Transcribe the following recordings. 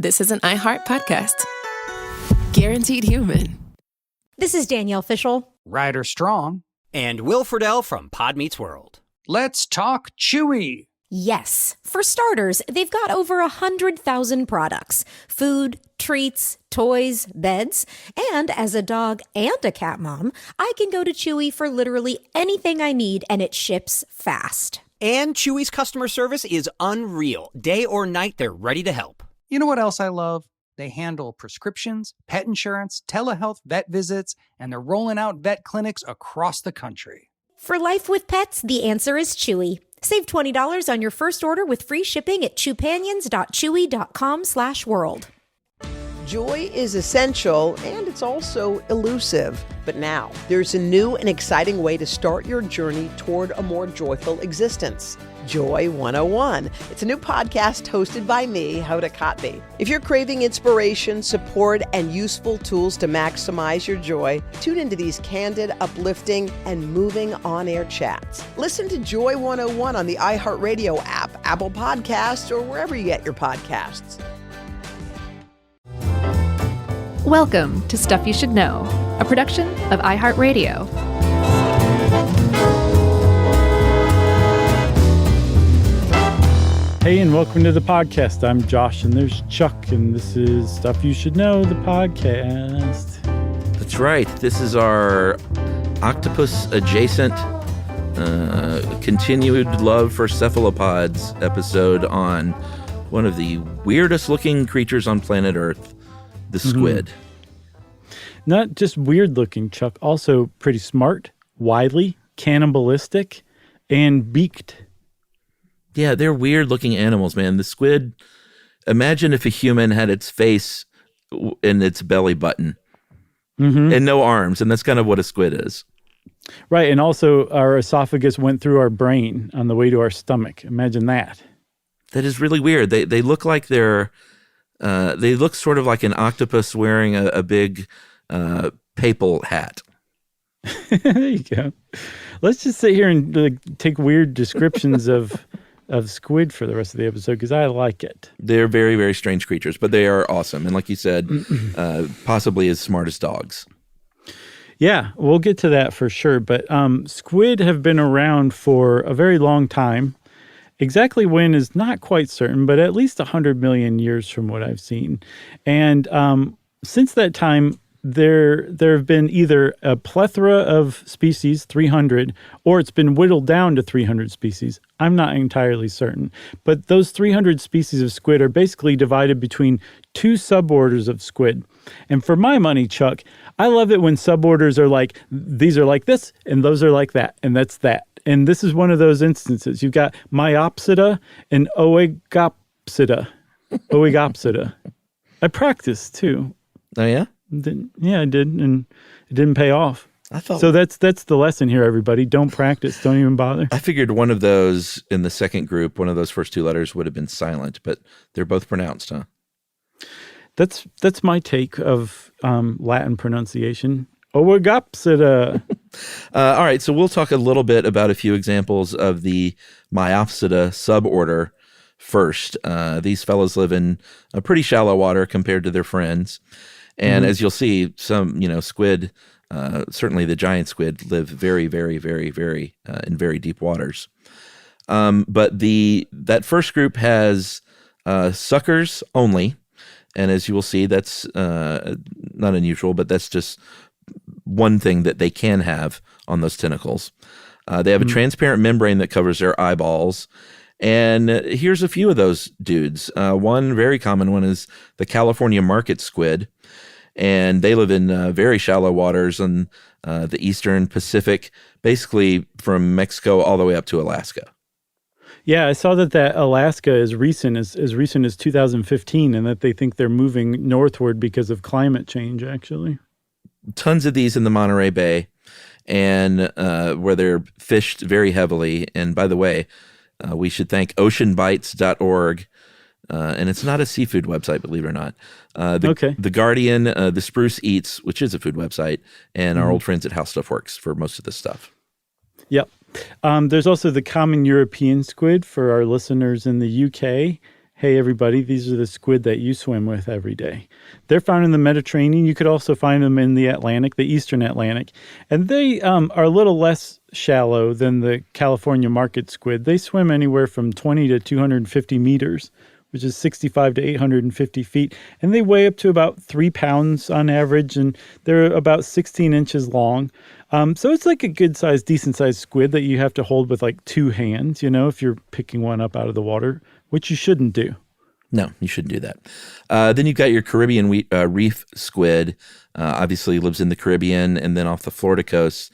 this is an iHeart podcast. Guaranteed human. This is Danielle Fishel. Ryder Strong. And Will Friedle from Pod Meets World. Let's talk Chewy. Yes. For starters, they've got over 100,000 products. Food, treats, toys, beds. And as a dog and a cat mom, I can go to Chewy for literally anything I need, and it ships fast. And Chewy's customer service is unreal. Day or night, they're ready to help. You know what else I love? They handle prescriptions, pet insurance, telehealth, vet visits, and they're rolling out vet clinics across the country. For life with pets, the answer is Chewy. Save $20 on your first order with free shipping at chewpanions.chewy.com/world. Joy is essential, and it's also elusive. But now, there's a new and exciting way to start your journey toward a more joyful existence. Joy 101. It's a new podcast hosted by me, Hoda Kotb. If you're craving inspiration, support, and useful tools to maximize your joy, tune into these candid, uplifting, and moving on-air chats. Listen to Joy 101 on the iHeartRadio app, Apple Podcasts, or wherever you get your podcasts. Welcome to Stuff You Should Know, a production of iHeartRadio. Hey, and welcome to the podcast. I'm Josh, and there's Chuck, and this is Stuff You Should Know, the podcast. That's right. This is our octopus-adjacent continued love for cephalopods episode on one of the weirdest-looking creatures on planet Earth, the squid. Not just weird-looking, Chuck, also pretty smart, wily, cannibalistic, and beaked. Yeah, they're weird-looking animals, man. The squid, imagine if a human had its face in its belly button and no arms, and that's kind of what a squid is. Right, and also our esophagus went through our brain on the way to our stomach. Imagine that. That is really weird. They look like they look sort of like an octopus wearing a big papal hat. There you go. Let's just sit here and take weird descriptions of squid for the rest of the episode because I like it. They're very, very strange creatures, but they are awesome. And like you said, possibly as smart as dogs. Yeah, we'll get to that for sure. But squid have been around for a very long time. Exactly when is not quite certain, but at least 100 million years from what I've seen. And since that time, there have been either a plethora of species, 300, or it's been whittled down to 300 species. I'm not entirely certain. But those 300 species of squid are basically divided between two suborders of squid. And for my money, Chuck, I love it when suborders are like, these are like this, and those are like that, and that's that. And this is one of those instances. You've got Myopsida and Oegopsida. I practiced, too. Oh, yeah? Yeah, I did, and it didn't pay off. So that's the lesson here, everybody. Don't practice. Don't even bother. I figured one of those in the second group, one of those first two letters would have been silent, but they're both pronounced, huh? That's my take of Latin pronunciation. Oegopsida. All right, so we'll talk a little bit about a few examples of the Myopsida suborder first. These fellows live in a pretty shallow water compared to their friends. And as you'll see, some, squid, certainly the giant squid, live very, very, very, very in very deep waters. But that first group has suckers only. And as you will see, that's not unusual, but that's just one thing that they can have on those tentacles. They have a transparent membrane that covers their eyeballs. And here's a few of those dudes. One very common one is the California market squid. And they live in very shallow waters in the eastern Pacific, basically from Mexico all the way up to Alaska. Yeah, I saw that Alaska is recent as recent as 2015, and that they think they're moving northward because of climate change, actually. Tons of these in the Monterey Bay, and where they're fished very heavily. And by the way, we should thank oceanbites.org. And it's not a seafood website, believe it or not. The Guardian, The Spruce Eats, which is a food website, and our old friends at How Stuff Works for most of this stuff. Yep. There's also the common European squid for our listeners in the UK. hey, everybody, these are the squid that you swim with every day. They're found in the Mediterranean. You could also find them in the Atlantic, the Eastern Atlantic. And they are a little less shallow than the California market squid. They swim anywhere from 20 to 250 meters, which is 65 to 850 feet. And they weigh up to about 3 pounds on average, and they're about 16 inches long. So it's like a good-sized, decent-sized squid that you have to hold with like 2 hands, if you're picking one up out of the water, which you shouldn't do. No, you shouldn't do that. Then you've got your Caribbean reef squid. Obviously lives in the Caribbean and then off the Florida coast.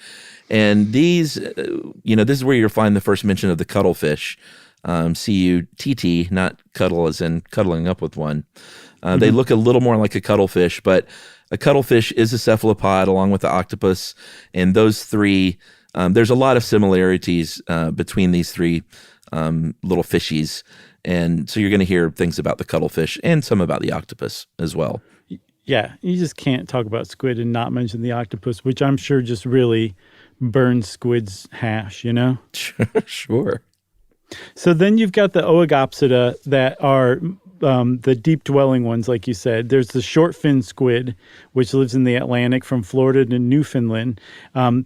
And these, this is where you'll find the first mention of the cuttlefish. C-U-T-T, not cuddle as in cuddling up with one. They look a little more like a cuttlefish, but a cuttlefish is a cephalopod along with the octopus. And those three, there's a lot of similarities between these three little fishies. And so you're going to hear things about the cuttlefish and some about the octopus as well. Yeah, you just can't talk about squid and not mention the octopus, which I'm sure just really burns squid's hash, Sure. So then you've got the Oegopsida that are the deep-dwelling ones, like you said. There's the short-fin squid, which lives in the Atlantic from Florida to Newfoundland.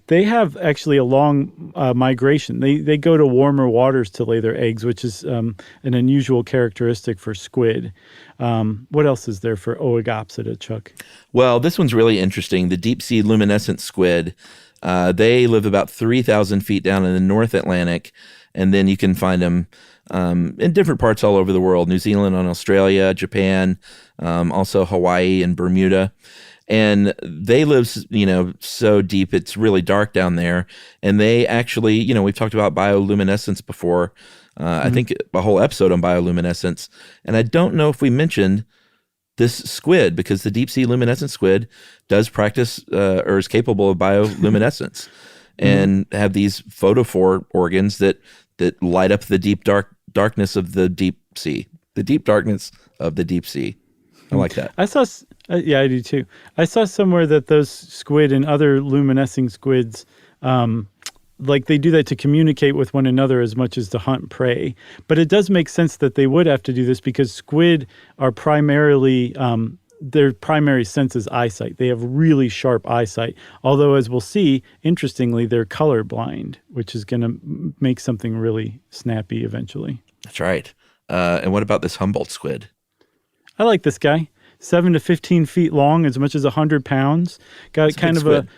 They have actually a long migration. They go to warmer waters to lay their eggs, which is an unusual characteristic for squid. What else is there for Oegopsida, Chuck? Well, this one's really interesting. The deep-sea luminescent squid, they live about 3,000 feet down in the North Atlantic, and then you can find them in different parts all over the world, New Zealand and Australia, Japan, also Hawaii and Bermuda. And they live, so deep, it's really dark down there. And they actually, we've talked about bioluminescence before. I think a whole episode on bioluminescence. And I don't know if we mentioned this squid, because the deep sea luminescent squid does practice or is capable of bioluminescence and have these photophore organs that light up the deep darkness of the deep sea. The deep darkness of the deep sea. I like that. I saw, yeah, I do too. I saw somewhere that those squid and other luminescing squids, like they do that to communicate with one another as much as to hunt prey. But it does make sense that they would have to do this because squid are primarily, their primary sense is eyesight. They have really sharp eyesight. Although, as we'll see, interestingly, they're colorblind, which is going to make something really snappy eventually. That's right. And what about this Humboldt squid? I like this guy. 7 to 15 feet long, as much as 100 pounds. Got That's kind of squid.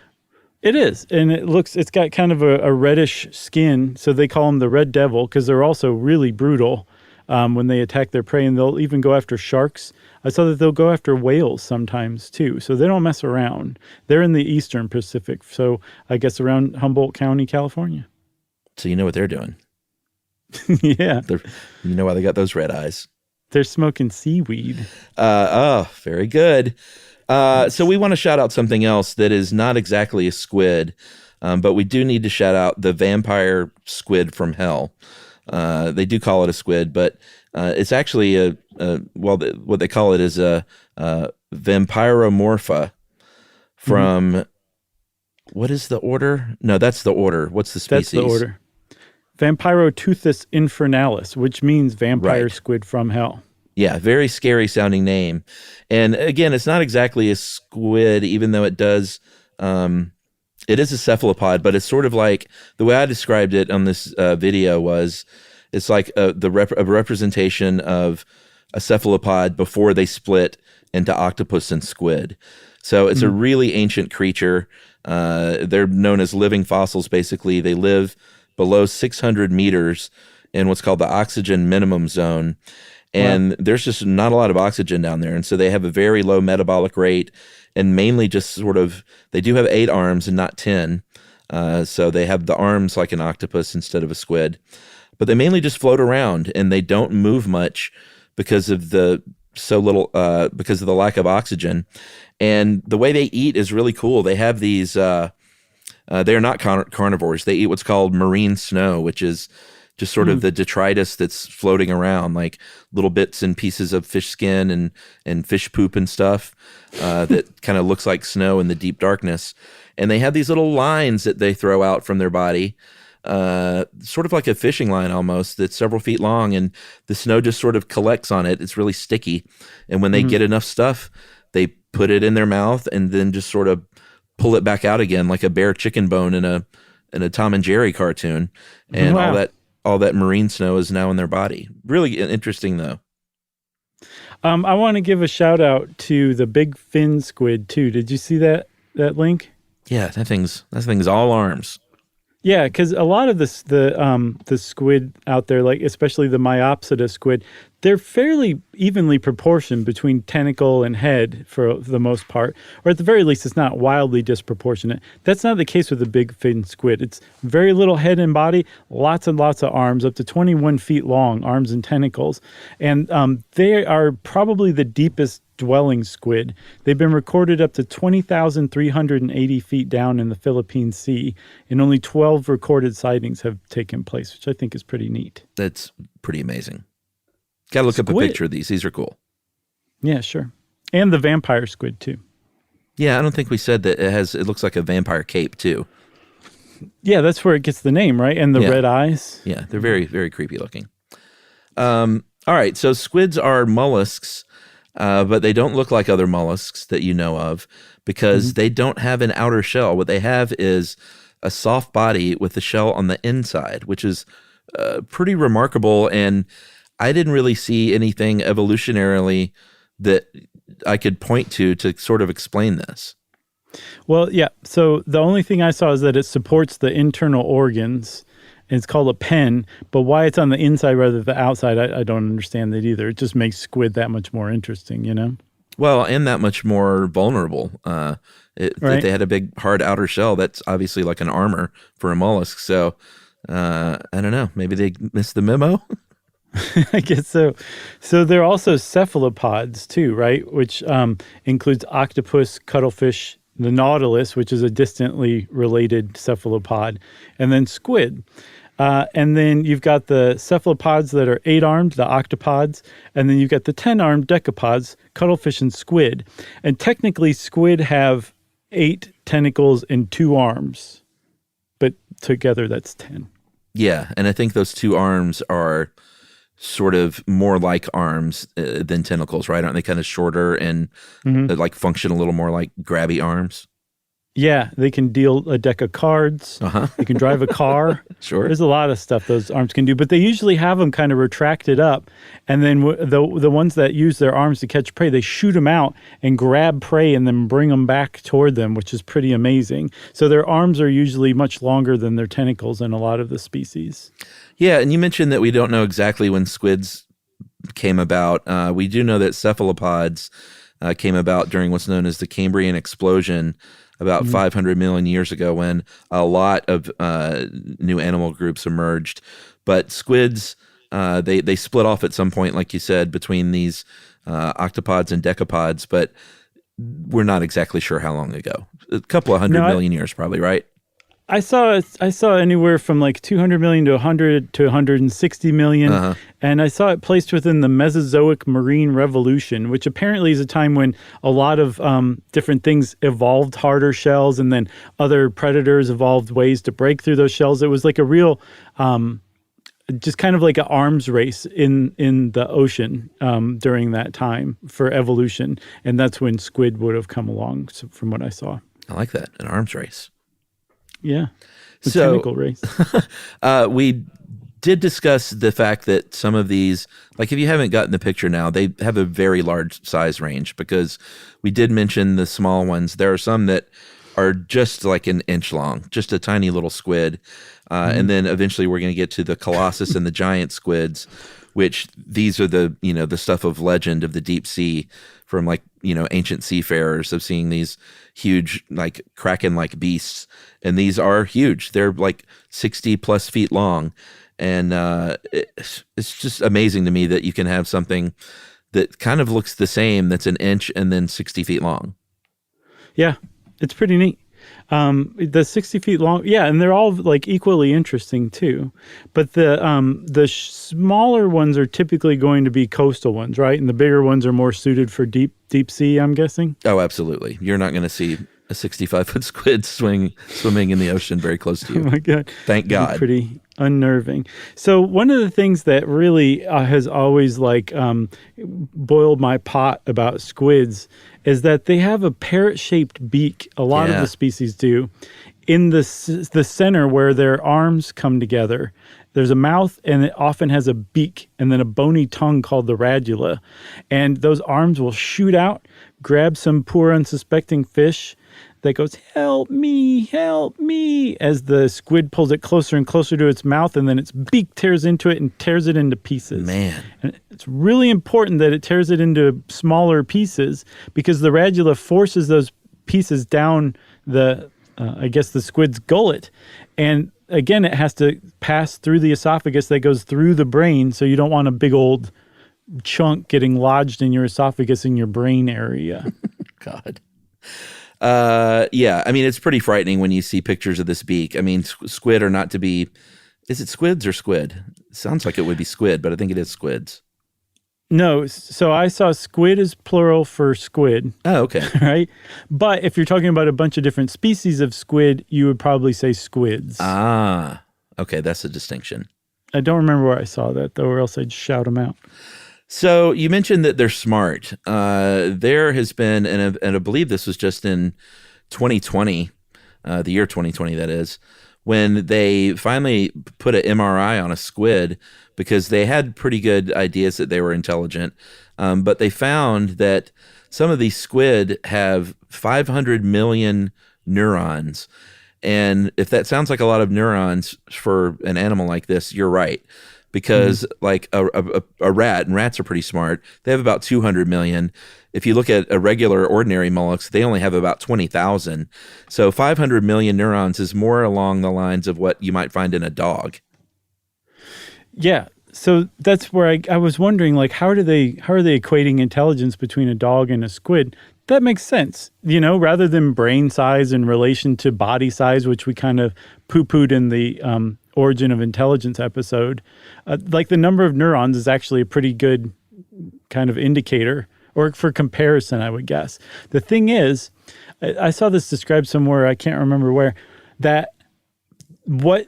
It is, and it's got kind of a reddish skin, so they call them the red devil because they're also really brutal when they attack their prey, and they'll even go after sharks. I saw that they'll go after whales sometimes too, so they don't mess around. They're in the eastern Pacific, so I guess around Humboldt County, California. So you know what they're doing. Yeah. You know why they got those red eyes. They're smoking seaweed. Very good. So we want to shout out something else that is not exactly a squid, but we do need to shout out the vampire squid from hell. They do call it a squid, but it's actually what they call it is a vampiromorpha from, what is the order? No, that's the order. What's the species? That's the order. Vampiroteuthis infernalis, which means vampire Right. squid from hell. Yeah, very scary sounding name. And again, it's not exactly a squid, even though it does, it is a cephalopod, but it's sort of like, the way I described it on this video was, it's like a representation of a cephalopod before they split into octopus and squid. So it's a really ancient creature. They're known as living fossils, basically. They live below 600 meters in what's called the oxygen minimum zone. And there's just not a lot of oxygen down there. And so they have a very low metabolic rate and mainly just sort of, they do have 8 arms and not 10. So they have the arms like an octopus instead of a squid. But they mainly just float around and they don't move much because of the because of the lack of oxygen. And the way they eat is really cool. They have these, they're not carnivores. They eat what's called marine snow, which is just sort of the detritus that's floating around, like little bits and pieces of fish skin and fish poop and stuff that kind of looks like snow in the deep darkness. And they have these little lines that they throw out from their body sort of like a fishing line almost that's several feet long, and the snow just sort of collects on it. It's really sticky. And when they get enough stuff, they put it in their mouth and then just sort of pull it back out again like a bare chicken bone in a Tom and Jerry cartoon. And all that marine snow is now in their body. Really interesting though. I want to give a shout out to the big fin squid too. Did you see that link? Yeah, that thing's all arms. Yeah, because a lot of the squid out there, like especially the Myopsida squid, they're fairly evenly proportioned between tentacle and head for the most part, or at the very least, it's not wildly disproportionate. That's not the case with the big fin squid. It's very little head and body, lots and lots of arms, up to 21 feet long, arms and tentacles, and they are probably the deepest dwelling squid. They've been recorded up to 20,380 feet down in the Philippine Sea, and only 12 recorded sightings have taken place, which I think is pretty neat. That's pretty amazing. Got to look up a picture of these. These are cool. Yeah, sure. And the vampire squid, too. Yeah, I don't think we said that it looks like a vampire cape, too. Yeah, that's where it gets the name, right? And the red eyes. Yeah, they're very, very creepy looking. All right, so squids are mollusks, but they don't look like other mollusks that you know of because they don't have an outer shell. What they have is a soft body with the shell on the inside, which is pretty remarkable. And I didn't really see anything evolutionarily that I could point to sort of explain this. Well, yeah. So the only thing I saw is that it supports the internal organs. And it's called a pen, but why it's on the inside rather than the outside, I don't understand that either. It just makes squid that much more interesting, you know? Well, and that much more vulnerable. If they had a big hard outer shell, that's obviously like an armor for a mollusk. So I don't know. Maybe they missed the memo. I guess so. So there are also cephalopods too, right? Which includes octopus, cuttlefish, the nautilus, which is a distantly related cephalopod, and then squid. And then you've got the cephalopods that are 8-armed, the octopods, and then you've got the 10-armed decapods, cuttlefish and squid. And technically, squid have 8 tentacles and 2 arms, but together that's 10. Yeah, and I think those 2 arms are sort of more like arms than tentacles, right? Aren't they kind of shorter and like function a little more like grabby arms? Yeah, they can deal a deck of cards. They can drive a car. Sure. There's a lot of stuff those arms can do, but they usually have them kind of retracted up. And then the ones that use their arms to catch prey, they shoot them out and grab prey and then bring them back toward them, which is pretty amazing. So their arms are usually much longer than their tentacles in a lot of the species. Yeah, and you mentioned that we don't know exactly when squids came about. We do know that cephalopods came about during what's known as the Cambrian explosion about 500 million years ago when a lot of new animal groups emerged. But squids, they split off at some point, like you said, between these octopods and decapods, but we're not exactly sure how long ago. A couple of hundred million years probably, right? I saw anywhere from like 200 million to 100 to 160 million. And I saw it placed within the Mesozoic Marine Revolution, which apparently is a time when a lot of different things evolved harder shells, and then other predators evolved ways to break through those shells. It was like a real, just kind of like an arms race in the ocean during that time for evolution. And that's when squid would have come along, from what I saw. I like that, an arms race. Yeah. The tentacle race. We did discuss the fact that some of these, like if you haven't gotten the picture now, they have a very large size range because we did mention the small ones. There are some that are just like an inch long, just a tiny little squid. And then eventually we're going to get to the colossus and the giant squids, which these are the stuff of legend of the deep sea from like, ancient seafarers of seeing these huge, like kraken-like beasts. And these are huge. They're like 60 plus feet long. And it's just amazing to me that you can have something that kind of looks the same, that's an inch and then 60 feet long. Yeah, it's pretty neat. The 60 feet long, yeah, and they're all like equally interesting too. But the smaller ones are typically going to be coastal ones, right? And the bigger ones are more suited for deep sea, I'm guessing. Oh, absolutely. You're not going to see a 65-foot squid swimming in the ocean very close to you. Oh my God. Thank God. Pretty unnerving. So one of the things that really has always boiled my pot about squids is that they have a parrot-shaped beak. A lot of the species do. In the center where their arms come together, there's a mouth, and it often has a beak and then a bony tongue called the radula. And those arms will shoot out, grab some poor unsuspecting fish that goes, help me, as the squid pulls it closer and closer to its mouth, and then its beak tears into it and tears it into pieces. Man. And it's really important that it tears it into smaller pieces because the radula forces those pieces down the squid's gullet. And again, it has to pass through the esophagus that goes through the brain, so you don't want a big old chunk getting lodged in your esophagus in your brain area. God. Yeah, I mean, it's pretty frightening when you see pictures of this beak. I mean, squid are not to be... Is it squids or squid? It sounds like it would be squid, but I think it is squids. No, so I saw squid as plural for squid. Oh, okay. Right? But if you're talking about a bunch of different species of squid, you would probably say squids. Ah, okay, that's a distinction. I don't remember where I saw that, though, or else I'd shout them out. So you mentioned that they're smart. There has been, and I believe this was just in 2020, the year 2020, that is, when they finally put an MRI on a squid because they had pretty good ideas that they were intelligent. But they found that some of these squid have 500 million neurons. And if that sounds like a lot of neurons for an animal like this, you're right. Because like a rat, and rats are pretty smart, they have about 200 million. If you look at a regular ordinary mollusk, they only have about 20,000. So 500 million neurons is more along the lines of what you might find in a dog. Yeah. So that's where I was wondering, like, how are they equating intelligence between a dog and a squid? That makes sense. You know, rather than brain size in relation to body size, which we kind of poo-pooed in the Origin of Intelligence episode, like the number of neurons is actually a pretty good kind of indicator, or for comparison, I would guess. The thing is, I saw this described somewhere, I can't remember where, that what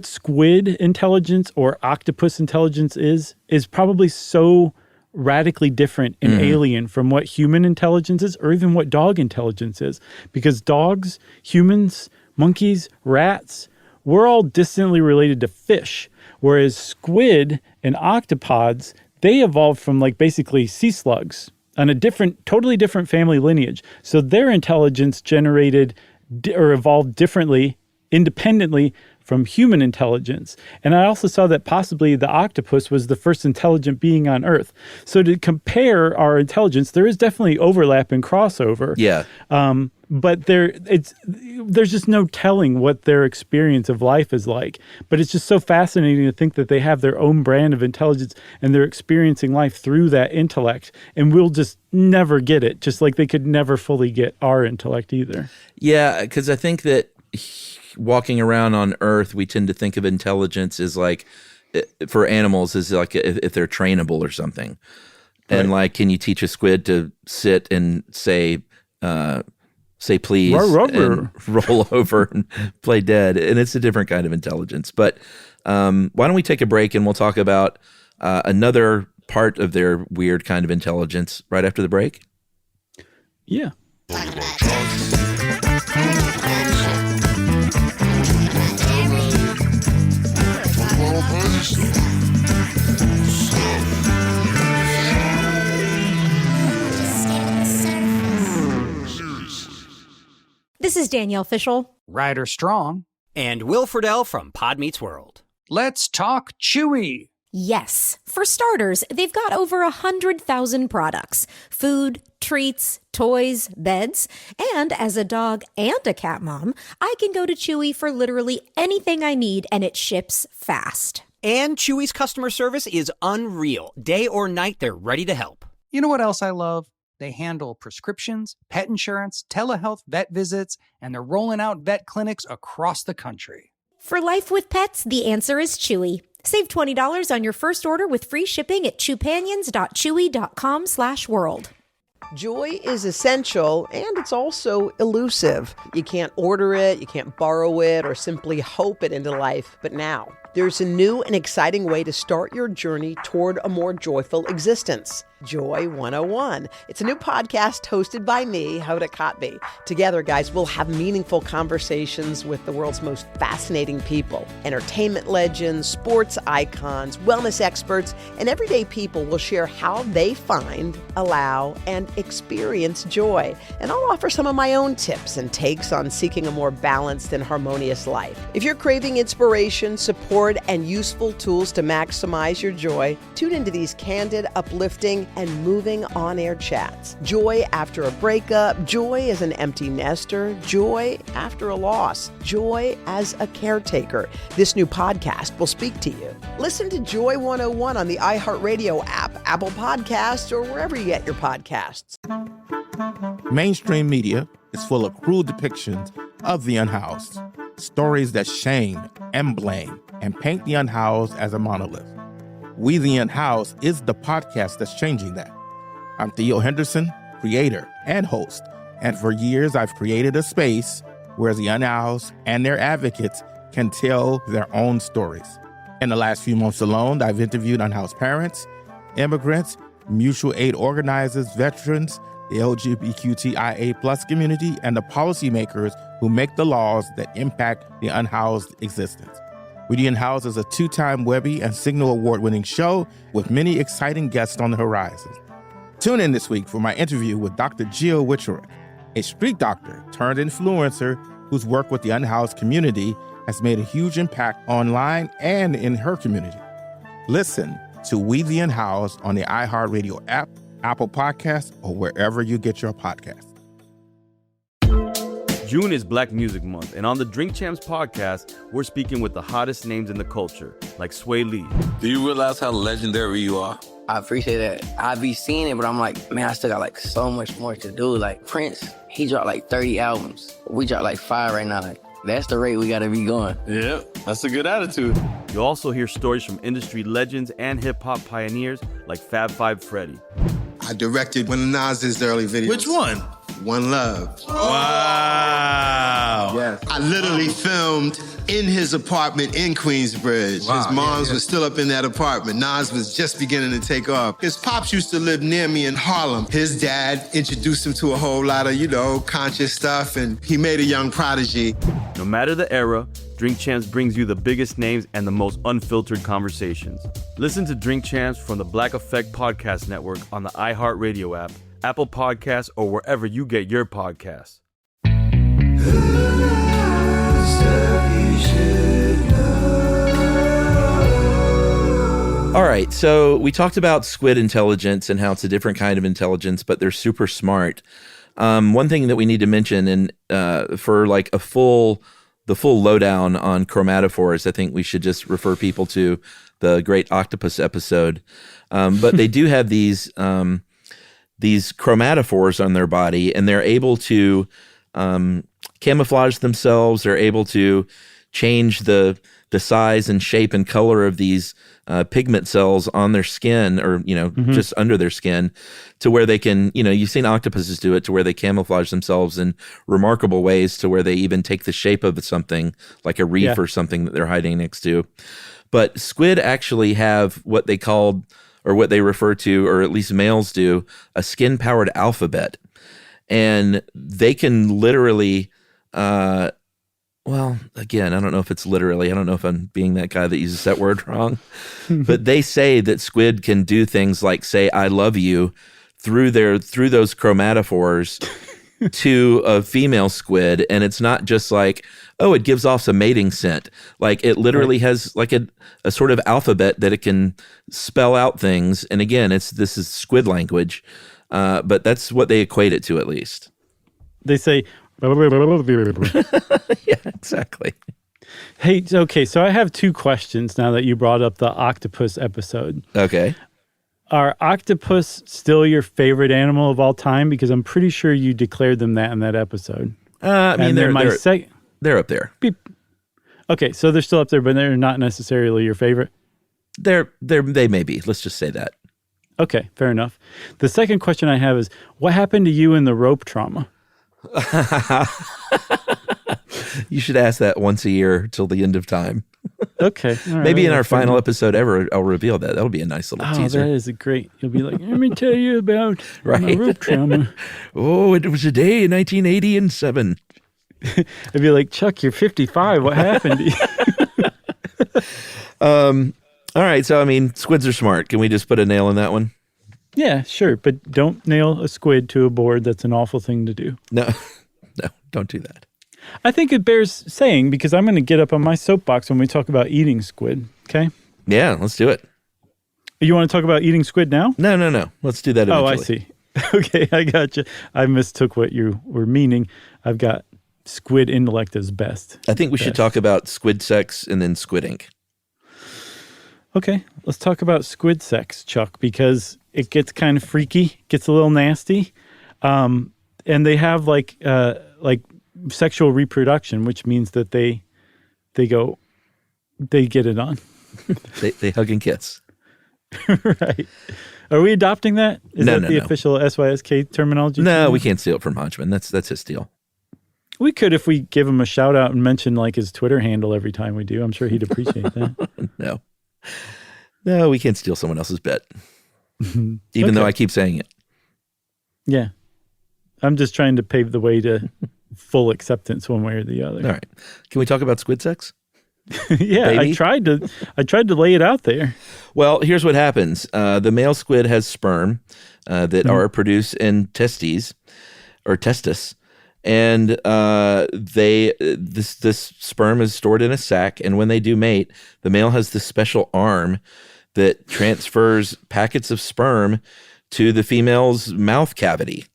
squid intelligence or octopus intelligence is probably so radically different and alien from what human intelligence is, or even what dog intelligence is. Because dogs, humans, monkeys, rats, we're all distantly related to fish, whereas squid and octopods, they evolved from like basically sea slugs on a totally different family lineage. So their intelligence generated or evolved differently, independently from human intelligence. And I also saw that possibly the octopus was the first intelligent being on Earth. So to compare our intelligence, there is definitely overlap and crossover. Yeah. But there's just no telling what their experience of life is like. But it's just so fascinating to think that they have their own brand of intelligence and they're experiencing life through that intellect. And we'll just never get it, just like they could never fully get our intellect either. Yeah, because I think that walking around on Earth, we tend to think of intelligence as like, for animals, is like if they're trainable or something. Right. And like, can you teach a squid to sit and say please and roll over and play dead? And it's a different kind of intelligence. But why don't we take a break and we'll talk about another part of their weird kind of intelligence right after the break? Yeah. This is Danielle Fishel. Ryder Strong. And Will Friedle from Pod Meets World. Let's talk Chewy. Yes. For starters, they've got over 100,000 products. Food, treats, toys, beds. And as a dog and a cat mom, I can go to Chewy for literally anything I need, and it ships fast. And Chewy's customer service is unreal. Day or night, they're ready to help. You know what else I love? They handle prescriptions, pet insurance, telehealth, vet visits, and they're rolling out vet clinics across the country. For life with pets, the answer is Chewy. Save $20 on your first order with free shipping at chewpanions.chewy.com/world. Joy is essential, and it's also elusive. You can't order it, you can't borrow it, or simply hope it into life. But now, there's a new and exciting way to start your journey toward a more joyful existence. Joy 101. It's a new podcast hosted by me, Hoda Kotb. Together, guys, we'll have meaningful conversations with the world's most fascinating people. Entertainment legends, sports icons, wellness experts, and everyday people will share how they find, allow, and experience joy. And I'll offer some of my own tips and takes on seeking a more balanced and harmonious life. If you're craving inspiration, support, and useful tools to maximize your joy, tune into these candid, uplifting, and moving on-air chats. Joy after a breakup, joy as an empty nester, joy after a loss, joy as a caretaker. This new podcast will speak to you. Listen to Joy 101 on the iHeartRadio app, Apple Podcasts, or wherever you get your podcasts. Mainstream media is full of cruel depictions of the unhoused. Stories that shame and blame and paint the unhoused as a monolith. We the Unhoused is the podcast that's changing that. I'm Theo Henderson, creator and host, and for years I've created a space where the unhoused and their advocates can tell their own stories. In the last few months alone, I've interviewed unhoused parents, immigrants, mutual aid organizers, veterans, the LGBTQIA+ community, and the policymakers who make the laws that impact the unhoused existence. We the Unhoused is a 2-time Webby and Signal Award-winning show with many exciting guests on the horizon. Tune in this week for my interview with Dr. Jill Wicherick, a street doctor turned influencer whose work with the unhoused community has made a huge impact online and in her community. Listen to We the Unhoused on the iHeartRadio app, Apple Podcasts, or wherever you get your podcasts. June is Black Music Month, and on the Drink Champs podcast, we're speaking with the hottest names in the culture, like Sway Lee. Do you realize how legendary you are? I appreciate that. I be seeing it, but I'm like, man, I still got like so much more to do. Like Prince, he dropped like 30 albums. We dropped like 5 right now. Like, that's the rate we gotta be going. Yep, that's a good attitude. You'll also hear stories from industry legends and hip-hop pioneers like Fab Five Freddy. I directed one of Nas's early videos. Which one? One Love. Wow. Yes. I literally filmed in his apartment in Queensbridge. Wow. His moms was still up in that apartment. Nas was just beginning to take off. His pops used to live near me in Harlem. His dad introduced him to a whole lot of, conscious stuff, and he made a young prodigy. No matter the era, Drink Champs brings you the biggest names and the most unfiltered conversations. Listen to Drink Champs from the Black Effect Podcast Network on the iHeartRadio app, Apple Podcasts, or wherever you get your podcasts. All right, so we talked about squid intelligence and how it's a different kind of intelligence, but they're super smart. One thing that we need to mention, and for like the full lowdown on chromatophores, I think we should just refer people to the great octopus episode. But they do have these chromatophores on their body, and they're able to camouflage themselves. They're able to change the size and shape and color of these pigment cells on their skin, or just under their skin, to where they can, you've seen octopuses do it, to where they camouflage themselves in remarkable ways, to where they even take the shape of something like a reef or something that they're hiding next to. But squid actually have what they called, or what they refer to, or at least males do, a skin-powered alphabet. And they can literally, well, again, I don't know if it's literally, I don't know if I'm being that guy that uses that word wrong, but they say that squid can do things like say, I love you, through those chromatophores to a female squid. And it's not just like, oh, it gives off some mating scent. Like it literally has like a sort of alphabet that it can spell out things. And again, this is squid language, but that's what they equate it to, at least. They say, yeah, exactly. Hey, okay, so I have 2 questions now that you brought up the octopus episode. Okay. Are octopus still your favorite animal of all time? Because I'm pretty sure you declared them that in that episode. I mean, they're up there. Beep. Okay, so they're still up there, but they're not necessarily your favorite? They may be. Let's just say that. Okay, fair enough. The second question I have is, what happened to you in the rope trauma? You should ask that once a year till the end of time. Okay. All right, Maybe in our fair final enough. episode ever, I'll reveal that. That'll be a nice little teaser. That is a great. You'll be like, let me tell you about my Right. rope trauma. Oh, it was a day in 1987. I'd be like, Chuck, you're 55. What happened to you? All right. So, I mean, squids are smart. Can we just put a nail in that one? Yeah, sure. But don't nail a squid to a board. That's an awful thing to do. No, don't do that. I think it bears saying because I'm going to get up on my soapbox when we talk about eating squid. Okay. Yeah, let's do it. You want to talk about eating squid now? No. Let's do that eventually. Oh, I see. Okay, I got you. I mistook what you were meaning. I've got squid intellect as best. I think we should talk about squid sex and then squid ink. Okay, let's talk about squid sex, Chuck, because it gets kind of freaky, gets a little nasty, and they have like sexual reproduction, which means that they get it on. they hug and kiss. Right. Are we adopting that? Is that the no. official SYSK terminology? No, we can't steal it from Hodgman. That's his deal. We could if we give him a shout out and mention like his Twitter handle every time we do. I'm sure he'd appreciate that. No, we can't steal someone else's bet. Even though I keep saying it. Yeah. I'm just trying to pave the way to full acceptance one way or the other. All right. Can we talk about squid sex? Yeah, Baby? I tried to lay it out there. Well, here's what happens. The male squid has sperm that are produced in testes or testis. And this sperm is stored in a sac. And when they do mate, the male has this special arm that transfers packets of sperm to the female's mouth cavity.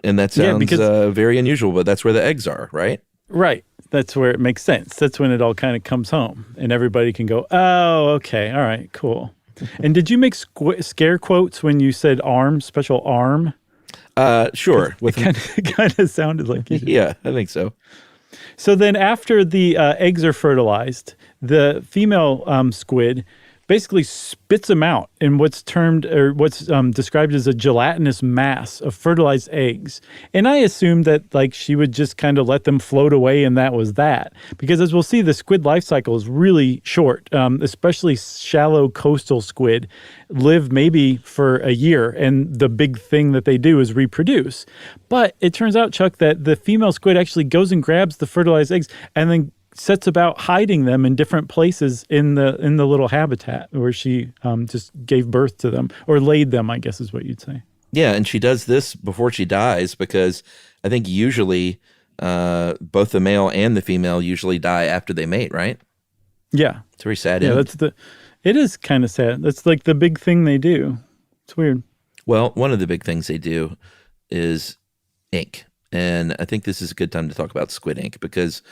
And that sounds very unusual, but that's where the eggs are, right? Right. That's where it makes sense. That's when it all kind of comes home and everybody can go, oh, okay. All right, cool. And did you make scare quotes when you said arm, special arm? Sure. It kind of sounded like you did. Yeah, I think so. So then after the eggs are fertilized, the female squid basically spits them out in what's described as a gelatinous mass of fertilized eggs. And I assumed that like she would just kind of let them float away and that was that. Because as we'll see, the squid life cycle is really short, especially shallow coastal squid live maybe for a year. And the big thing that they do is reproduce. But it turns out, Chuck, that the female squid actually goes and grabs the fertilized eggs and then sets about hiding them in different places in the little habitat where she just gave birth to them or laid them, I guess is what you'd say. Yeah, and she does this before she dies because I think usually both the male and the female usually die after they mate, right? Yeah. It's very sad. Yeah, it is kind of sad. That's like the big thing they do. It's weird. Well, one of the big things they do is ink. And I think this is a good time to talk about squid ink because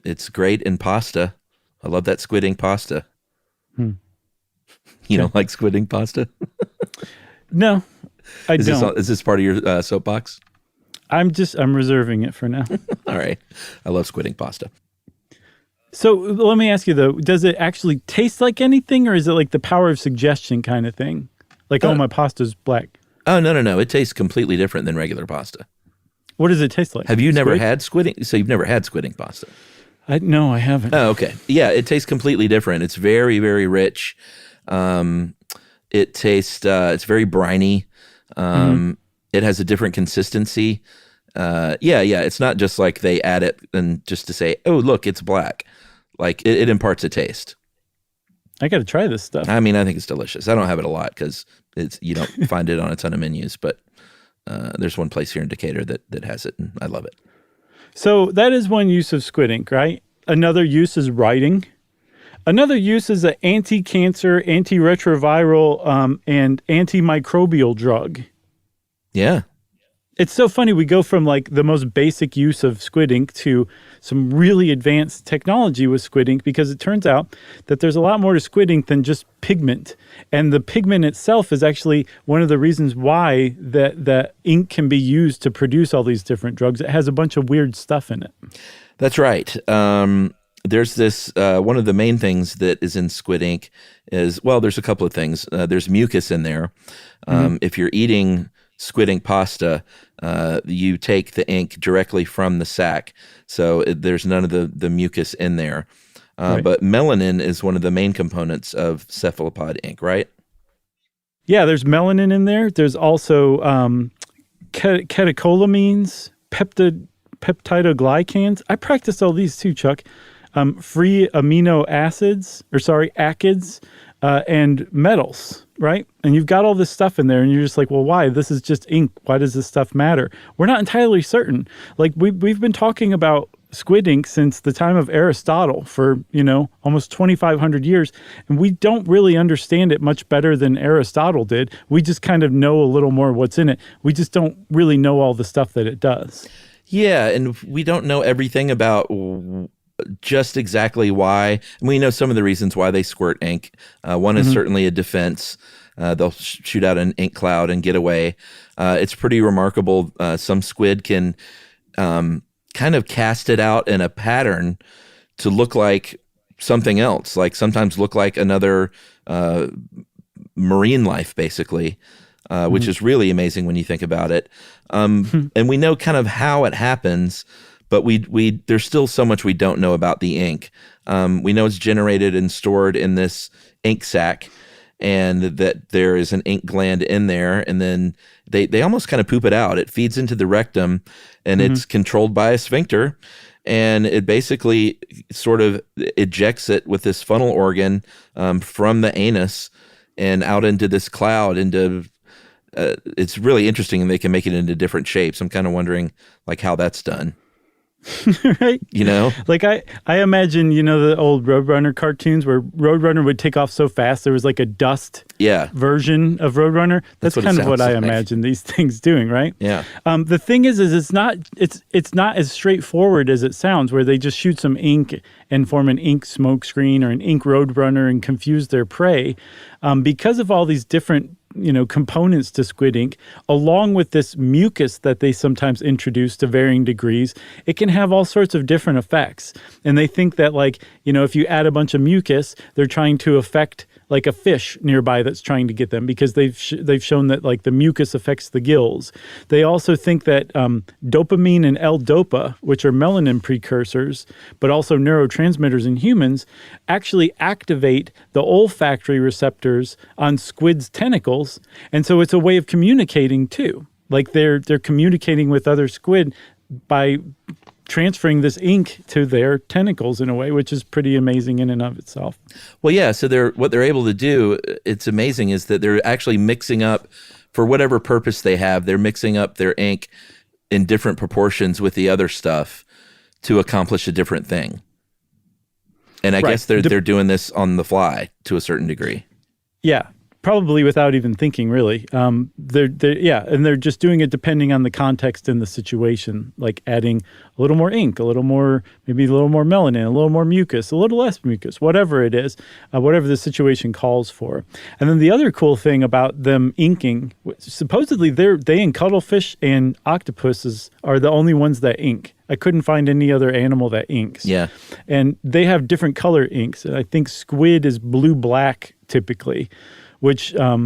it's great in pasta. I love that squid ink pasta. You don't like squid ink pasta? No, I don't. Is this part of your soapbox? I'm reserving it for now. All right. I love squid ink pasta. So let me ask you though, does it actually taste like anything or is it like the power of suggestion kind of thing? Like, oh, my pasta's black. Oh, no. It tastes completely different than regular pasta. What does it taste like? Have you never had squid ink? So you've never had squid ink pasta? No, I haven't. Oh, okay. Yeah, it tastes completely different. It's very, very rich. It tastes, it's very briny. It has a different consistency. It's not just like they add it and just to say, oh, look, it's black. Like it imparts a taste. I got to try this stuff. I mean, I think it's delicious. I don't have it a lot because you don't find it on a ton of menus, but there's one place here in Decatur that has it, and I love it. So that is one use of squid ink, right? Another use is writing. Another use is an anti-cancer, antiretroviral, and antimicrobial drug. Yeah. It's so funny. We go from like the most basic use of squid ink to some really advanced technology with squid ink because it turns out that there's a lot more to squid ink than just pigment. And the pigment itself is actually one of the reasons why that ink can be used to produce all these different drugs. It has a bunch of weird stuff in it. That's right. there's this one of the main things that is in squid ink is, well, there's a couple of things. There's mucus in there. If you're eating squid ink pasta, you take the ink directly from the sac, so there's none of the mucus in there. Right. But melanin is one of the main components of cephalopod ink, right? Yeah, there's melanin in there. There's also catecholamines, peptidoglycans. I practiced all these too, Chuck. Free amino acids, acids, and metals, right? And you've got all this stuff in there, and you're just like, well, why? This is just ink. Why does this stuff matter? We're not entirely certain. Like, we've been talking about squid ink since the time of Aristotle for, almost 2,500 years, and we don't really understand it much better than Aristotle did. We just kind of know a little more what's in it. We just don't really know all the stuff that it does. Yeah, and we don't know everything about just exactly why. We know some of the reasons why they squirt ink. One is certainly a defense. They'll shoot out an ink cloud and get away. It's pretty remarkable. Some squid can kind of cast it out in a pattern to look like something else, like sometimes look like another marine life, basically, which is really amazing when you think about it. And we know kind of how it happens, but we there's still so much we don't know about the ink. We know it's generated and stored in this ink sac, and that there is an ink gland in there, and then they almost kind of poop it out. It feeds into the rectum, and it's controlled by a sphincter, and it basically sort of ejects it with this funnel organ from the anus and out into this cloud. It's really interesting, and they can make it into different shapes. I'm kind of wondering like how that's done. Right? Like I imagine, the old Roadrunner cartoons where Roadrunner would take off so fast there was like a dust version of Roadrunner. That's kind of what I imagine these things doing, right? Yeah. The thing is it's not as straightforward as it sounds, where they just shoot some ink and form an ink smoke screen or an ink Roadrunner and confuse their prey. Because of all these different components to squid ink, along with this mucus that they sometimes introduce to varying degrees, it can have all sorts of different effects. And they think that, if you add a bunch of mucus, they're trying to affect like a fish nearby that's trying to get them, because they've shown that the mucus affects the gills. They also think that dopamine and L-dopa, which are melanin precursors, but also neurotransmitters in humans, actually activate the olfactory receptors on squid's tentacles. And so it's a way of communicating too. Like they're communicating with other squid by transferring this ink to their tentacles in a way, which is pretty amazing in and of itself. Well, yeah. So what they're able to do, it's amazing, is that they're actually mixing up, for whatever purpose they have, they're mixing up their ink in different proportions with the other stuff to accomplish a different thing. And I guess they're doing this on the fly to a certain degree. Yeah. Probably without even thinking, really. And they're just doing it depending on the context and the situation, like adding a little more ink, maybe a little more melanin, a little more mucus, a little less mucus, whatever it is, whatever the situation calls for. And then the other cool thing about them inking, supposedly they and cuttlefish and octopuses are the only ones that ink. I couldn't find any other animal that inks. Yeah. And they have different color inks. I think squid is blue-black typically, which, I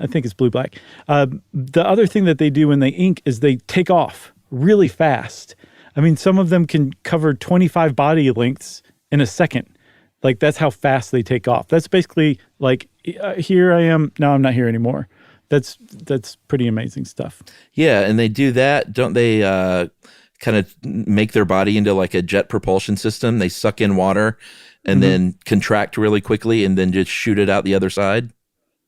think it's blue-black. The other thing that they do when they ink is they take off really fast. I mean, some of them can cover 25 body lengths in a second. Like, that's how fast they take off. That's basically like, here I am, now I'm not here anymore. That's pretty amazing stuff. Yeah, and they do that, don't they kind of make their body into like a jet propulsion system? They suck in water and then contract really quickly and then just shoot it out the other side?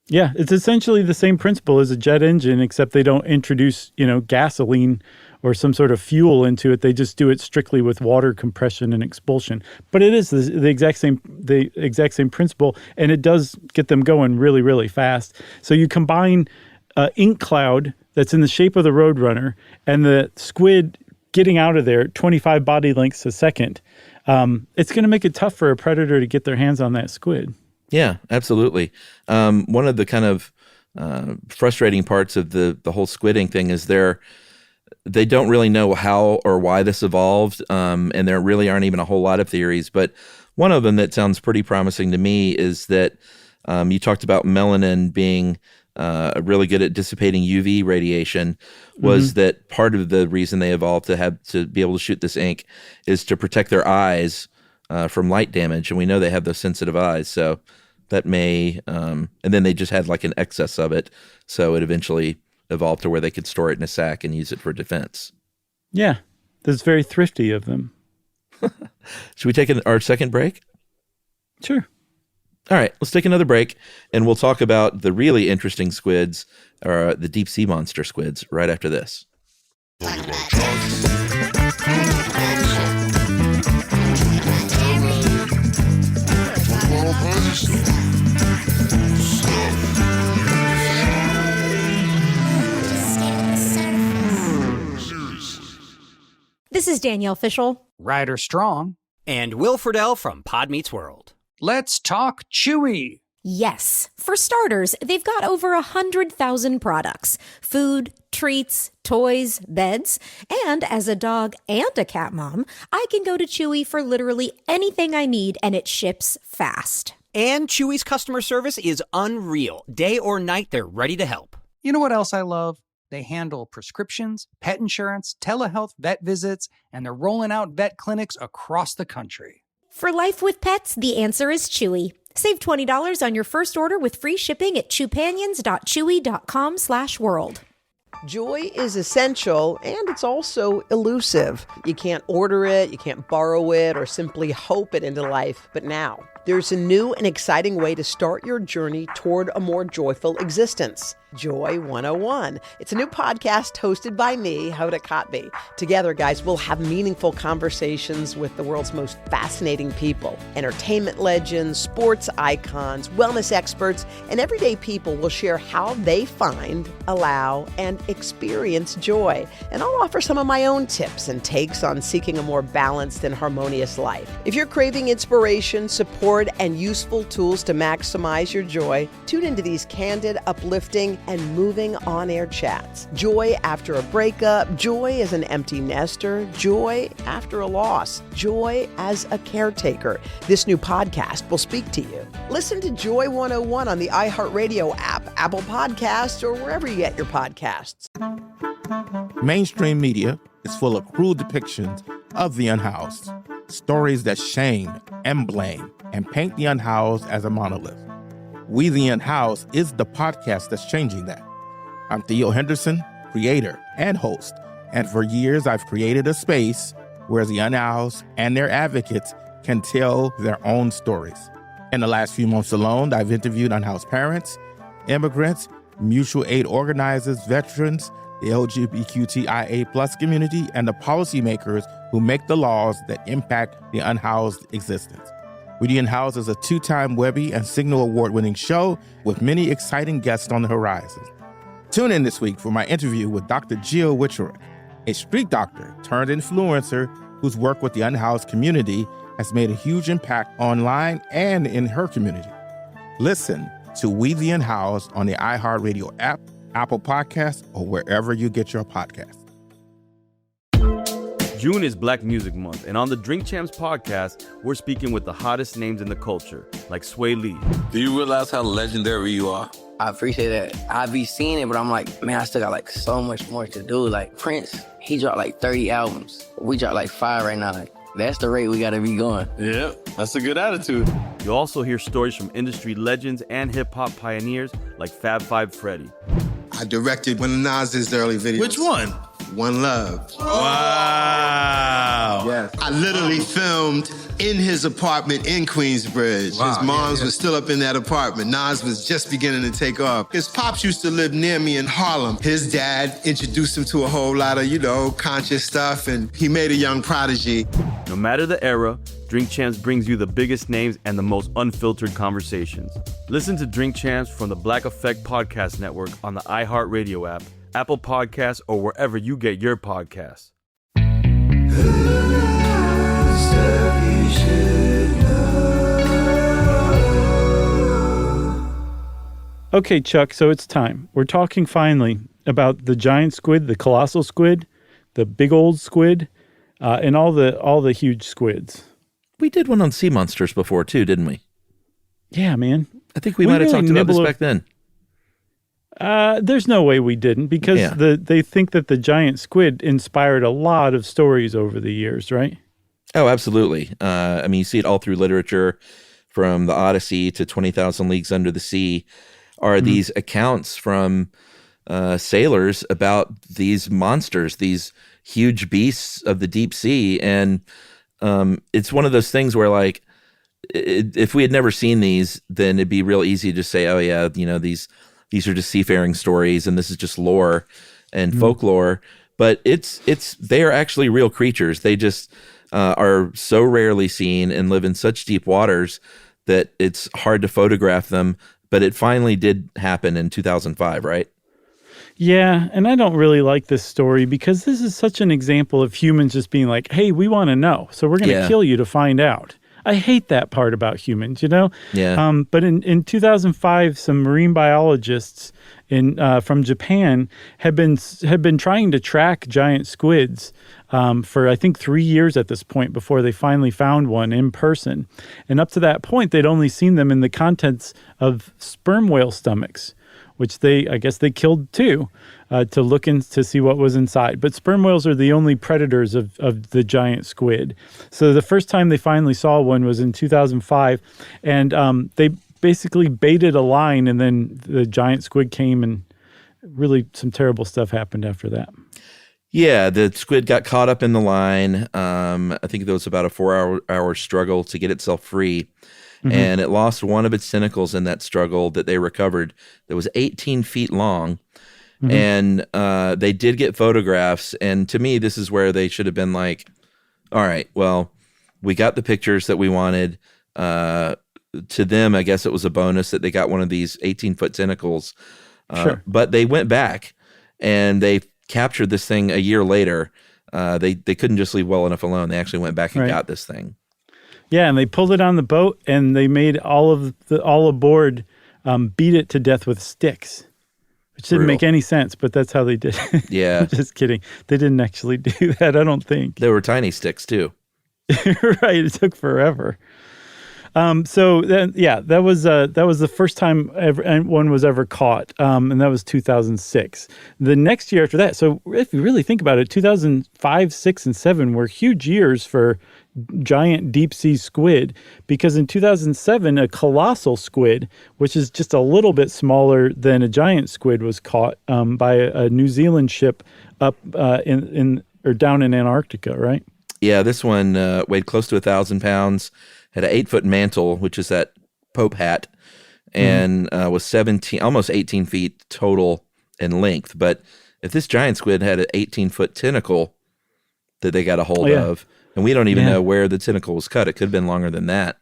Yeah, it's essentially the same principle as a jet engine, except they don't introduce, gasoline or some sort of fuel into it. They just do it strictly with water compression and expulsion. But it is the exact same principle, and it does get them going really, really fast. So you combine ink cloud that's in the shape of the Roadrunner and the squid getting out of there at 25 body lengths a second. It's going to make it tough for a predator to get their hands on that squid. Yeah, absolutely. One of the kind of frustrating parts of the whole squid ink thing is They don't really know how or why this evolved, and there really aren't even a whole lot of theories. But one of them that sounds pretty promising to me is that you talked about melanin being really good at dissipating UV radiation, was that part of the reason they evolved to be able to shoot this ink is to protect their eyes from light damage. And we know they have those sensitive eyes, so that may, and then they just had like an excess of it. So it eventually evolved to where they could store it in a sack and use it for defense. Yeah, that's very thrifty of them. Should we take our second break? Sure. All right, let's take another break, and we'll talk about the really interesting squids, or the deep sea monster squids, right after this. This is Danielle Fishel. Ryder Strong. And Will Friedle from Pod Meets World. Let's talk Chewy. Yes. For starters, they've got over 100,000 products. Food, treats, toys, beds. And as a dog and a cat mom, I can go to Chewy for literally anything I need, and it ships fast. And Chewy's customer service is unreal. Day or night, they're ready to help. You know what else I love? They handle prescriptions, pet insurance, telehealth, vet visits, and they're rolling out vet clinics across the country. For life with pets, the answer is Chewy. Save $20 on your first order with free shipping at chewpanions.chewy.com/world. Joy is essential, and it's also elusive. You can't order it, you can't borrow it, or simply hope it into life. But now, there's a new and exciting way to start your journey toward a more joyful existence. Joy 101. It's a new podcast hosted by me, Hoda Kotb. Together, guys, we'll have meaningful conversations with the world's most fascinating people. Entertainment legends, sports icons, wellness experts, and everyday people will share how they find, allow, and experience joy. And I'll offer some of my own tips and takes on seeking a more balanced and harmonious life. If you're craving inspiration, support, and useful tools to maximize your joy, tune into these candid, uplifting, and moving on-air chats. Joy after a breakup, joy as an empty nester, joy after a loss, joy as a caretaker. This new podcast will speak to you. Listen to Joy 101 on the iHeartRadio app, Apple Podcasts, or wherever you get your podcasts. Mainstream media is full of cruel depictions of the unhoused, stories that shame and blame and paint the unhoused as a monolith. We the Unhoused is the podcast that's changing that. I'm Theo Henderson, creator and host, and for years I've created a space where the unhoused and their advocates can tell their own stories. In the last few months alone, I've interviewed unhoused parents, immigrants, mutual aid organizers, veterans, the LGBTQIA+ community, and the policymakers who make the laws that impact the unhoused existence. We the Unhoused is a 2-time Webby and Signal Award-winning show with many exciting guests on the horizon. Tune in this week for my interview with Dr. Jill Wicherick, a street doctor turned influencer whose work with the unhoused community has made a huge impact online and in her community. Listen to We the Unhoused on the iHeartRadio app, Apple Podcasts, or wherever you get your podcasts. June is Black Music Month, and on the Drink Champs podcast, we're speaking with the hottest names in the culture, like Sway Lee. Do you realize how legendary you are? I appreciate that. I be seeing it, but I'm like, man, I still got like so much more to do. Like Prince, he dropped like 30 albums. We dropped like 5 right now. Like, that's the rate we gotta be going. Yeah, that's a good attitude. You'll also hear stories from industry legends and hip-hop pioneers like Fab Five Freddy. I directed one of Nas's early videos. Which one? One Love. Wow. Yes. I literally filmed in his apartment in Queensbridge. Wow. His moms was still up in that apartment. Nas was just beginning to take off. His pops used to live near me in Harlem. His dad introduced him to a whole lot of, conscious stuff, and he made a young prodigy. No matter the era, Drink Champs brings you the biggest names and the most unfiltered conversations. Listen to Drink Champs from the Black Effect Podcast Network on the iHeartRadio app, Apple Podcasts, or wherever you get your podcasts. Okay, Chuck, so it's time. We're talking finally about the giant squid, the colossal squid, the big old squid, and all the huge squids. We did one on sea monsters before too, didn't we? Yeah, man. I think we might have talked about this back then. There's no way we didn't, because they think that the giant squid inspired a lot of stories over the years, right? Oh, absolutely. I mean, you see it all through literature, from the Odyssey to 20,000 Leagues Under the Sea, are these accounts from sailors about these monsters, these huge beasts of the deep sea. And it's one of those things where, like, if we had never seen these, then it'd be real easy to say, oh yeah, these are just seafaring stories and this is just lore and folklore. But they are actually real creatures. They just are so rarely seen and live in such deep waters that it's hard to photograph them. But it finally did happen in 2005, right? Yeah, and I don't really like this story because this is such an example of humans just being like, hey, we want to know, so we're going to kill you to find out. I hate that part about humans, Yeah. But in 2005, some marine biologists from Japan had been trying to track giant squids for I think 3 years at this point before they finally found one in person. And up to that point, they'd only seen them in the contents of sperm whale stomachs, which I guess they killed too, to look in to see what was inside. But sperm whales are the only predators of the giant squid. So the first time they finally saw one was in 2005, and they basically baited a line, and then the giant squid came, and really some terrible stuff happened after that. Yeah, the squid got caught up in the line. I think there was about a 4-hour struggle to get itself free. And it lost one of its tentacles in that struggle that they recovered that was 18 feet long. And they did get photographs. And to me, this is where they should have been like, all right, well, we got the pictures that we wanted. To them, I guess it was a bonus that they got one of these 18-foot tentacles. Sure. But they went back and they captured this thing a year later. They couldn't just leave well enough alone. They actually went back and got this thing. Yeah, and they pulled it on the boat, and they made all aboard beat it to death with sticks, which didn't make any sense, but that's how they did it. Yeah. Just kidding. They didn't actually do that, I don't think. They were tiny sticks, too. Right, it took forever. So then, that was the first time one was ever caught, and that was 2006. The next year after that, so if you really think about it, 2005, 6, and 7 were huge years for giant deep sea squid, because in 2007, a colossal squid, which is just a little bit smaller than a giant squid, was caught by a New Zealand ship up down in Antarctica, right? Yeah, this one weighed close to 1,000 pounds. Had an 8-foot mantle, which is that Pope hat, and was almost 18 feet total in length. But if this giant squid had an 18-foot tentacle that they got a hold of, and we don't even know where the tentacle was cut, it could have been longer than that.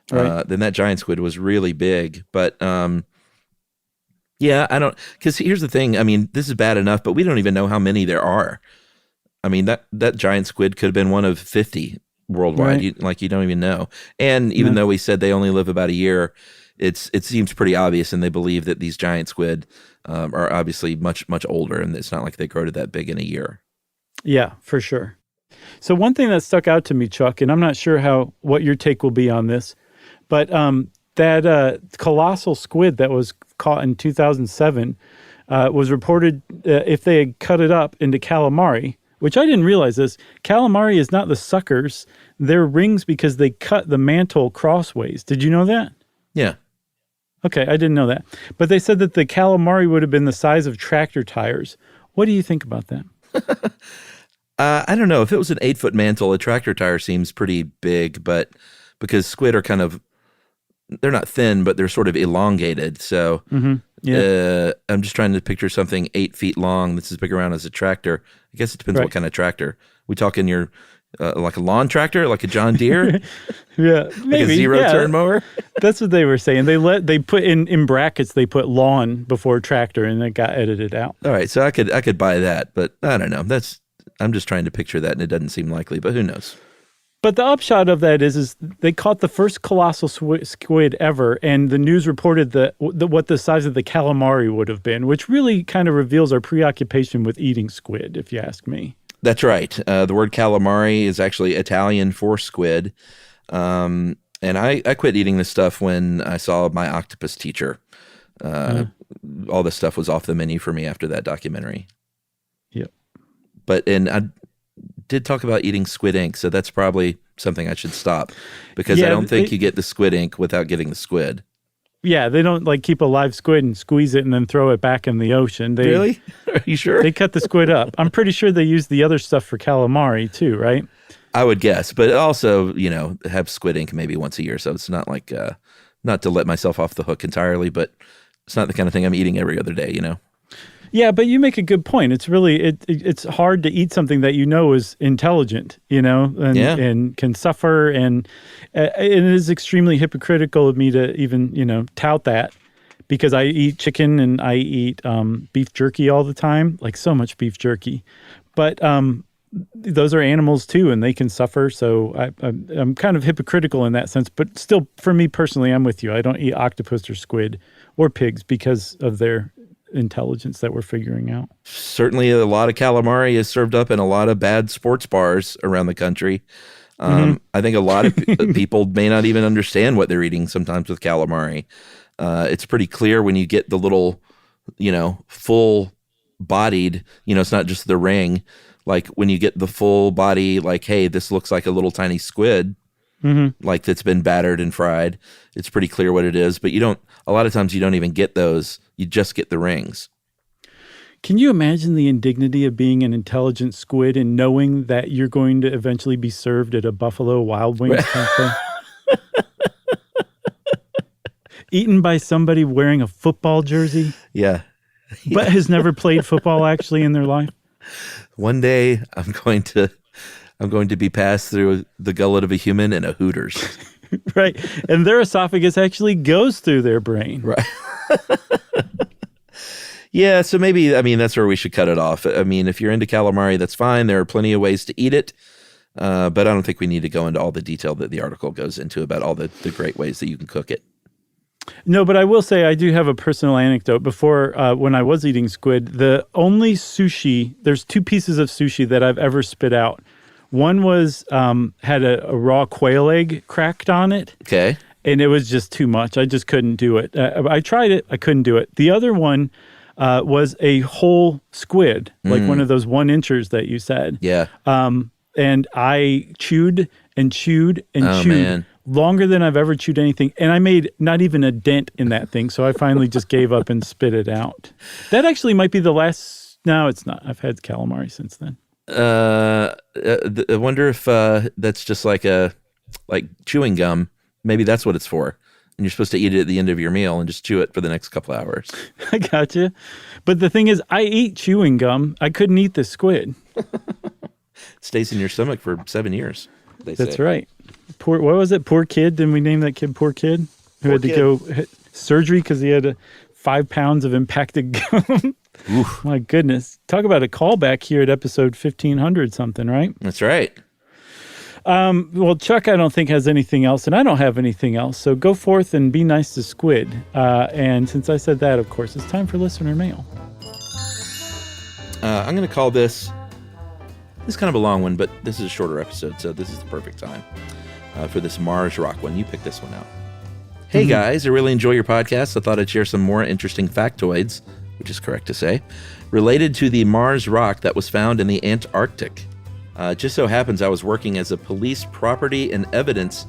Then that giant squid was really big. But because here's the thing. I mean, this is bad enough, but we don't even know how many there are. I mean, that giant squid could have been one of 50 worldwide. Right. You don't even know. And even though we said they only live about a year, it seems pretty obvious, and they believe that these giant squid are obviously much, much older, and it's not like they grow to that big in a year. Yeah, for sure. So one thing that stuck out to me, Chuck, and I'm not sure what your take will be on this, but that colossal squid that was caught in 2007 was reported, if they had cut it up into calamari, which I didn't realize this. Calamari is not the suckers. They're rings because they cut the mantle crossways. Did you know that? Yeah. Okay, I didn't know that. But they said that the calamari would have been the size of tractor tires. What do you think about that? I don't know. If it was an 8-foot mantle, a tractor tire seems pretty big, but because squid are they're not thin, but they're sort of elongated. So I'm just trying to picture something 8 feet long that's as big around as a tractor. I guess it depends what kind of tractor. We talking your like a lawn tractor, like a John Deere? Yeah, maybe. Like a zero-turn mower? That's what they were saying. They put in brackets, they put lawn before tractor, and it got edited out. All right, so I could buy that, but I don't know. I'm just trying to picture that, and it doesn't seem likely, but who knows? But the upshot of that is they caught the first colossal squid ever, and the news reported what the size of the calamari would have been, which really kind of reveals our preoccupation with eating squid, if you ask me. That's right. The word calamari is actually Italian for squid. And I quit eating this stuff when I saw my octopus teacher. All this stuff was off the menu for me after that documentary. Yep. And I did talk about eating squid ink, so that's probably something I should stop, because I don't think you get the squid ink without getting the squid. Yeah, they don't like keep a live squid and squeeze it and then throw it back in the ocean. Really? Are you sure? They cut the squid up. I'm pretty sure they use the other stuff for calamari too, right? I would guess, but also, have squid ink maybe once a year. So it's not like, not to let myself off the hook entirely, but it's not the kind of thing I'm eating every other day, Yeah, but you make a good point. It's really, it's hard to eat something that is intelligent, and can suffer. And it is extremely hypocritical of me to even, tout that, because I eat chicken and I eat beef jerky all the time, like so much beef jerky. But those are animals too, and they can suffer. So I'm kind of hypocritical in that sense. But still, for me personally, I'm with you. I don't eat octopus or squid or pigs because of their intelligence that we're figuring out. Certainly a lot of calamari is served up in a lot of bad sports bars around the country. I think a lot of people may not even understand what they're eating sometimes with calamari. It's pretty clear when you get the little, full bodied, it's not just the ring. Like when you get the full body, like, hey, this looks like a little tiny squid, like that's been battered and fried. It's pretty clear what it is, but a lot of times you don't even get those. You just get the rings. Can you imagine the indignity of being an intelligent squid and knowing that you're going to eventually be served at a Buffalo Wild Wings cafe? Eaten by somebody wearing a football jersey? Yeah. But has never played football actually in their life? One day I'm going to be passed through the gullet of a human in a Hooters. Right. And their esophagus actually goes through their brain. Right. Yeah, so maybe, that's where we should cut it off. If you're into calamari, that's fine. There are plenty of ways to eat it. But I don't think we need to go into all the detail that the article goes into about all the great ways that you can cook it. No, but I will say I do have a personal anecdote. Before, when I was eating squid, the only sushi, there's 2 pieces of sushi that I've ever spit out. One was, had a raw quail egg cracked on it. Okay. And it was just too much. I just couldn't do it. I tried it. I couldn't do it. The other one was a whole squid, like one of those 1-inchers that you said. Yeah. And I chewed and chewed and chewed. Man. Longer than I've ever chewed anything. And I made not even a dent in that thing. So I finally just gave up and spit it out. That actually might be the last. No, it's not. I've had calamari since then. I wonder if that's just like chewing gum. Maybe that's what it's for. And you're supposed to eat it at the end of your meal and just chew it for the next couple hours. I gotcha. But the thing is, I eat chewing gum. I couldn't eat the squid. It stays in your stomach for 7 years. That's right. What was it? Poor kid. Didn't we name that kid Poor Kid? Who had to go surgery because he had 5 pounds of impacted gum. Oof. My goodness. Talk about a callback here at episode 1500 something, right? That's right. Well, Chuck, I don't think has anything else, and I don't have anything else. So go forth and be nice to Squid. And since I said that, of course, it's time for listener mail. I'm going to call this is kind of a long one, but this is a shorter episode, so this is the perfect time for this Mars rock one. You picked this one out. Hey guys, I really enjoy your podcast. I thought I'd share some more interesting factoids, which is correct to say, related to the Mars rock that was found in the Antarctic. It just so happens I was working as a police property and evidence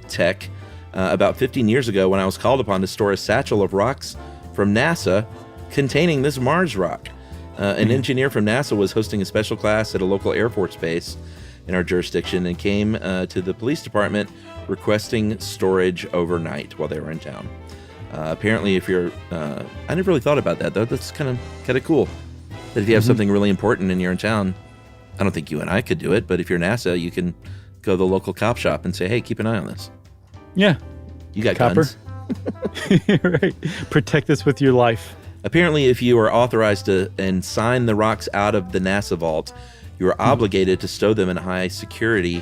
tech about 15 years ago when I was called upon to store a satchel of rocks from NASA containing this Mars rock. An engineer from NASA was hosting a special class at a local Air Force base in our jurisdiction and came to the police department requesting storage overnight while they were in town. Apparently, if you're... I never really thought about that, though. That's kind of cool. That if you have something really important and you're in town, I don't think you and I could do it, but if you're NASA, you can go to the local cop shop and say, hey, keep an eye on this. Yeah. You got Copper. guns. Right. Protect this with your life. Apparently, if you are authorized to and sign the rocks out of the NASA vault, you are obligated to stow them in a high security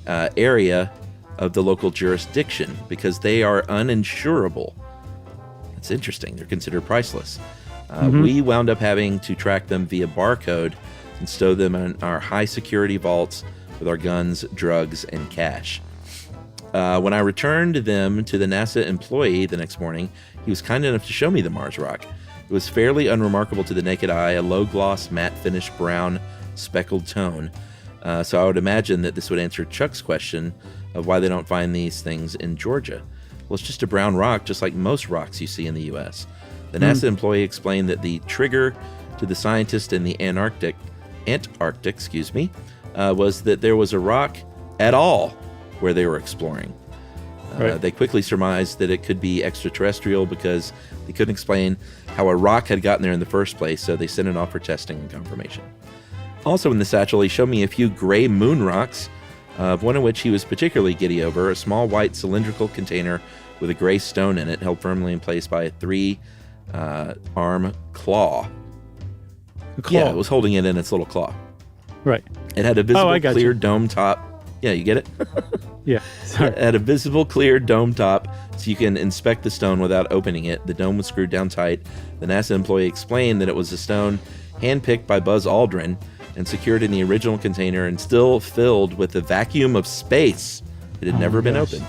area of the local jurisdiction because they are uninsurable. It's interesting. They're considered priceless. We wound up having to track them via barcode and stow them in our high-security vaults with our guns, drugs, and cash. When I returned them to the NASA employee the next morning, he was kind enough to show me the Mars rock. It was fairly unremarkable to the naked eye, a low-gloss, matte-finish brown, speckled tone. So I would imagine that this would answer Chuck's question of why they don't find these things in Georgia. Well, it's just a brown rock, just like most rocks you see in the U.S. The NASA employee explained that the trigger to the scientist in the Antarctic, was that there was a rock at all where they were exploring. They quickly surmised that it could be extraterrestrial because they couldn't explain how a rock had gotten there in the first place, so they sent it off for testing and confirmation. Also in the satchel, he showed me a few gray moon rocks, one of which he was particularly giddy over, a small white cylindrical container with a gray stone in it held firmly in place by a three-arm claw. A claw? Yeah, it was holding it in its little claw. Right. It had a visible clear dome top. Yeah, you get it? Yeah, sorry. It had a visible clear dome top so you can inspect the stone without opening it. The dome was screwed down tight. The NASA employee explained that it was a stone handpicked by Buzz Aldrin and secured in the original container and still filled with the vacuum of space. It had never been opened.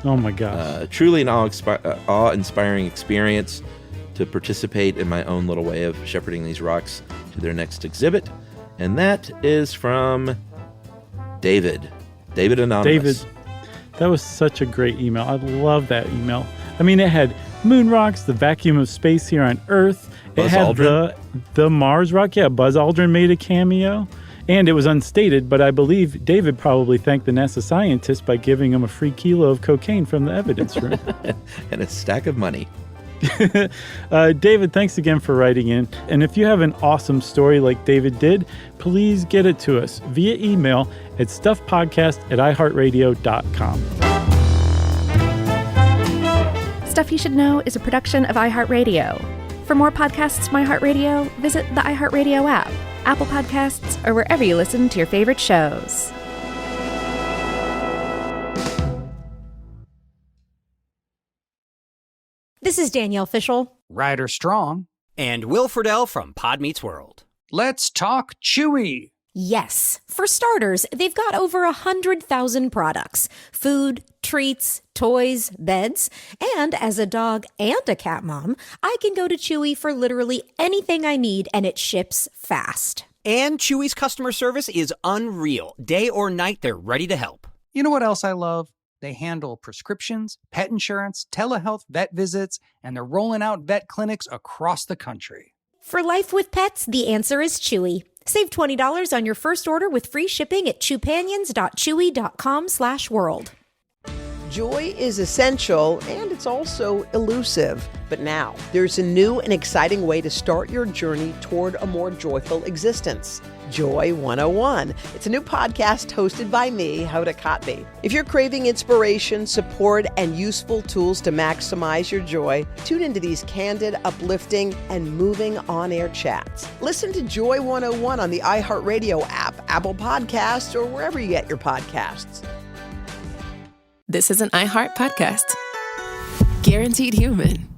Oh my gosh. Truly an awe-inspiring experience to participate in my own little way of shepherding these rocks to their next exhibit. And that is from David. David Anonymous. David, that was such a great email. I love that email. I mean, it had moon rocks, the vacuum of space here on Earth. Buzz it had Aldrin. the Mars rock. Yeah, Buzz Aldrin made a cameo. And it was unstated, but I believe David probably thanked the NASA scientist by giving him a free kilo of cocaine from the evidence room. And a stack of money. David, thanks again for writing in. And if you have an awesome story like David did, please get it to us via email at stuffpodcast@iheartradio.com. Stuff You Should Know is a production of iHeartRadio. For more podcasts from iHeartRadio, visit the iHeartRadio app, Apple Podcasts, or wherever you listen to your favorite shows. This is Danielle Fishel. Ryder Strong. And Will Friedle from Pod Meets World. Let's talk Chewy. Yes. For starters, they've got over 100,000 products. Food, treats, toys, beds. And as a dog and a cat mom, I can go to Chewy for literally anything I need, and it ships fast. And Chewy's customer service is unreal. Day or night, they're ready to help. You know what else I love? They handle prescriptions, pet insurance, telehealth vet visits, and they're rolling out vet clinics across the country. For life with pets, the answer is Chewy. Save $20 on your first order with free shipping at chewpanions.chewy.com/world. Joy is essential, and it's also elusive. But now, there's a new and exciting way to start your journey toward a more joyful existence. Joy 101. It's a new podcast hosted by me, Hoda Kotb. If you're craving inspiration, support, and useful tools to maximize your joy, tune into these candid, uplifting, and moving on-air chats. Listen to Joy 101 on the iHeartRadio app, Apple Podcasts, or wherever you get your podcasts. This is an iHeart podcast. Guaranteed human.